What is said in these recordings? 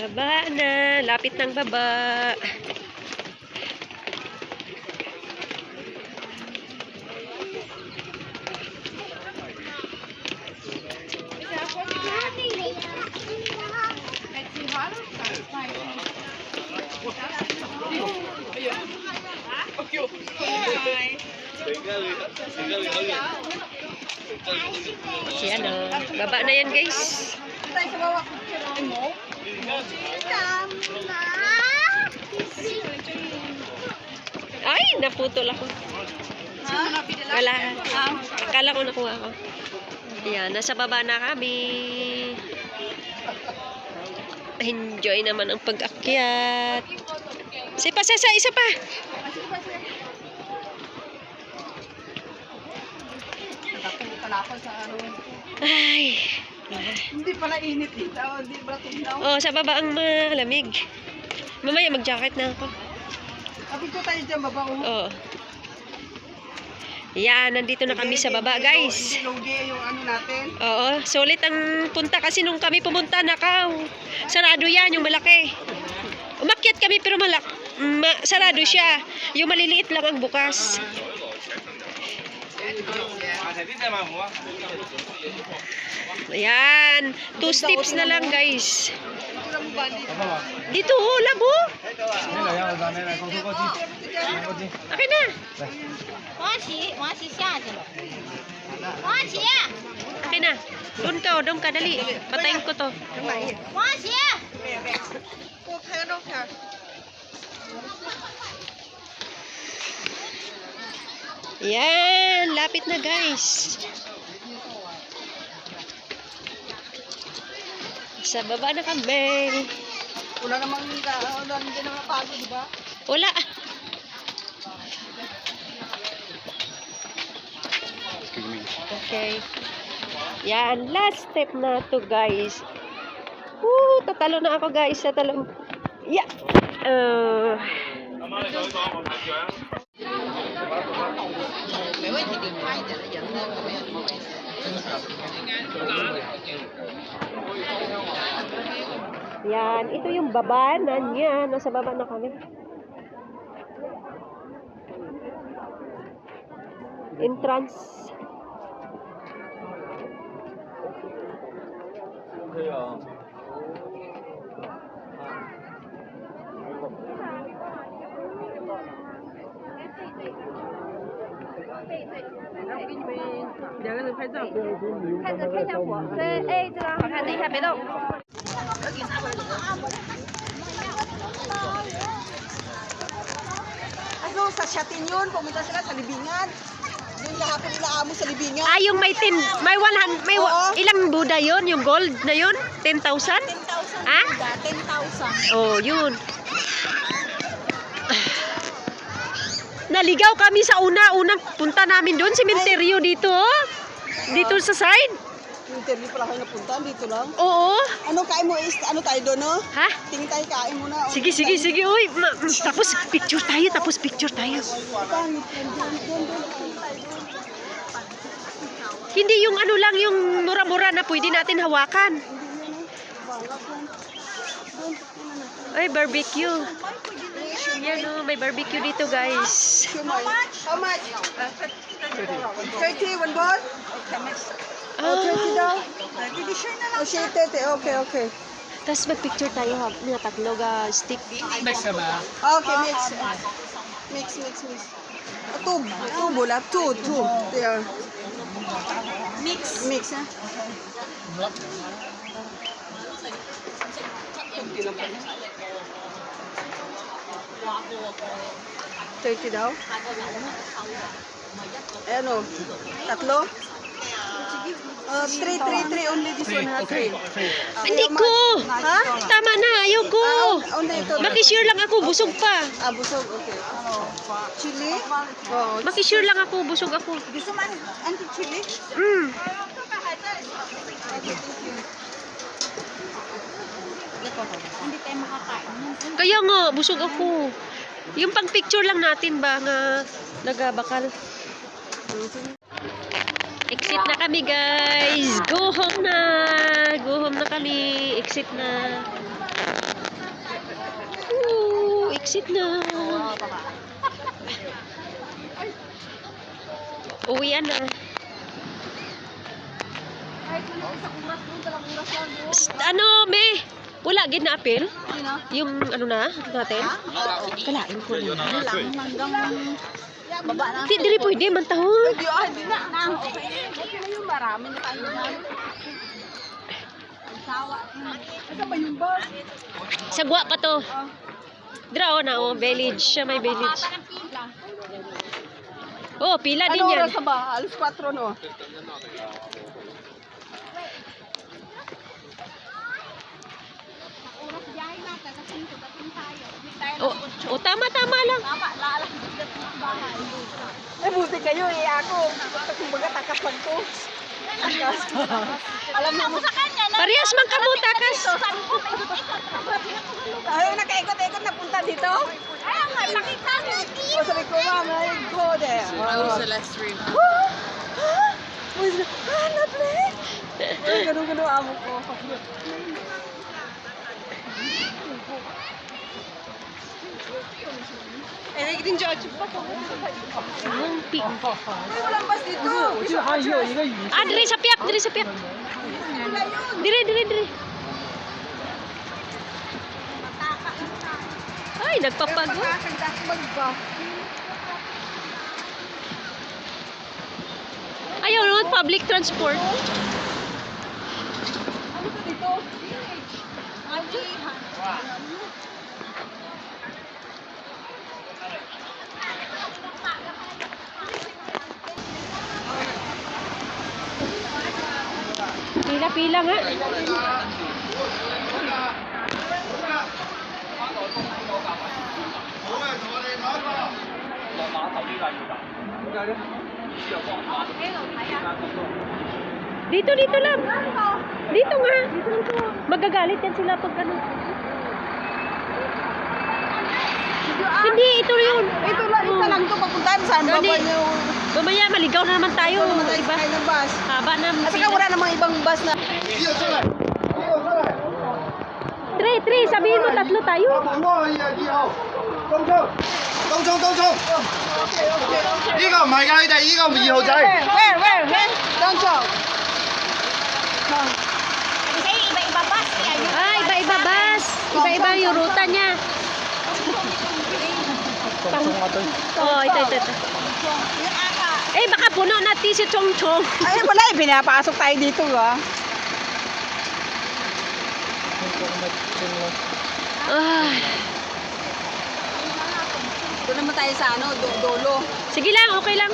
Baba na. Lapit ng baba. Si ano, baba na yan guys. Ay, naputol ako. Wala. Akala ko nakuha ko. Ayan, nasa baba na kami. Enjoy naman ang pag-akyat. Isa pa. Ay. Hindi pala init dito. Hindi pala tugnaw. Oh, sa baba ang malamig. Mamaya mag-jacket na ako. Sabi ko tayo dyan, baba ko. Oh. Yan, nandito na kami sa baba, guys. Logi yung ano natin. Oo, sulit ang punta kasi nung kami pumunta, nakaw. Sarado yan, yung malaki. Umakyat kami pero sarado siya. Yung maliliit lang ang bukas. Ayan, 2 steps na lang, guys. Dito, labo. Okay na. 王喜下去了。王喜， Okay na. Doon ka, dali. Patayin ko to. 王喜， Yan, lapit na guys. Sa baba na kami. Wala namang hindi na mapagod, di ba? Wala. Okay. Yan, last step na to guys. Tatalo na ako guys. Tatalo. Yeah. Yan, ito yung baba na niya. Nasa baba na kami. Entrance. Ano, sa Shatin yun, pumunta sila sa Libingan. Yung kahapon nila amo sa Libingan. Yung may 100, ilang Buddha yun? Yung gold na yun? 10,000? 10,000 Ha? 10,000. Oh, yun. Naligaw kami sa unang punta namin doon, sementeryo dito. Dito sa side. Yung interview pala kayo napunta, dito lang. Oo. Ano kain mo is, ano tayo doon, no? Ha? Tingin tayo, kain mo na. Sige. Uy, tapos picture tayo. Hindi yung ano lang, yung mura-mura na pwede natin hawakan. Ay, barbecue. Yan o, may barbecue dito guys. How much? 30, one ball? Oh, 30 daw? Oh, share 30. Okay. Tapos mag-picture tayo ha, mga tatlo stick. Okay, mix. Two bola, two. There. Mix, ha? $30 daw? Ano? Tatlo? 3 only this one ha? 3. Hindi ko! Ha? Tama na, ayoko! Only ito. Makisure lang ako, busog pa. Busog, okay. Chili? Oo. Makisure lang ako, busog ako. Gusto man, anti-chili? Hindi tayo makakain. Kaya nga, busog ako. Yung pang picture lang natin ba nga nagabakal. Exit na kami guys. Go home na. Go home na kami. Exit na. Exit na. Uwian na. Ano, me? Wala gid na apel? Yung ano na natin? Kalain ko na. Baba na. Di diri pwede man tahon. Hindi na. Okay na yung marami na tayo na. Sawa. Asa ba yung bus? Sagwa pa to. Dira na oh, village. Siya may village. Oh, pila din Ano yan. oras ba? Alas 4 no? Oras biyahe natin kasi dating tayo. Hindi tayo Oh, tama lang. tama, laalas dito ng bahay. Ay, buti kayo eh. Ako. Kumbaga takapan ko. Alam mo, Sa kanya na. Parehas man kamo takas. Sabi ko, may ikot-ikot. ayaw nakaikot-ikot na punta dito. Ay, nga, nakita mo. O sabi ko, mama, go there. Lovely. Ganun-ganun amo ko. Eh, nagiging judge pa ko. Mungpi. Ay, walang bus dito. Diri sa piyak. Diri. Ay, nagpapagod. Magba. Ayaw naman public transport. Ano to dito? Pila nga. Dito lang. Dito nga. Magagalit yan sila pag ano. Hindi, ito yun. Ito lang, isa lang to papuntahan. Saan ba Dali. ba yung Mamaya maligaw na naman tayo. Iba. sakay ng bus? Haba na. At saka wala namang ibang bus na. Tre, sabihin mo tatlo tayo. 東涌，呢個唔係㗎，你哋呢個2號仔。 Where? Don't go. Kasi iba-iba bus. Kaya yun. Ah, iba-iba bus. Iba-iba yung ruta niya. Oh, ito. Yung aka. Eh, baka puno natin si Chong Chong. Ay, wala. Pinapasok tayo dito, ah. Ah, Doon naman tayo sa ano, Dolo. sige lang, okay lang.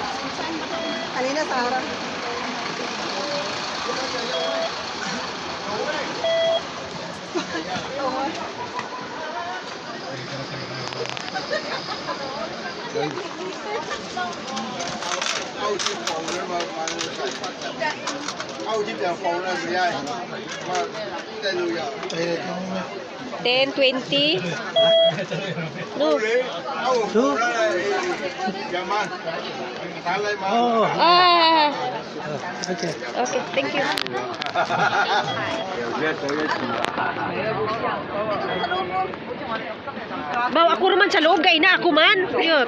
Kanina sa harap.勾貼就放啦，佢係，即係旅遊。 10, 20. No. 勾放啦，2萬，睇你嘛。 Ah. Okay, thank you. Bawa ako naman sa loob, gay na ako man. Ayun.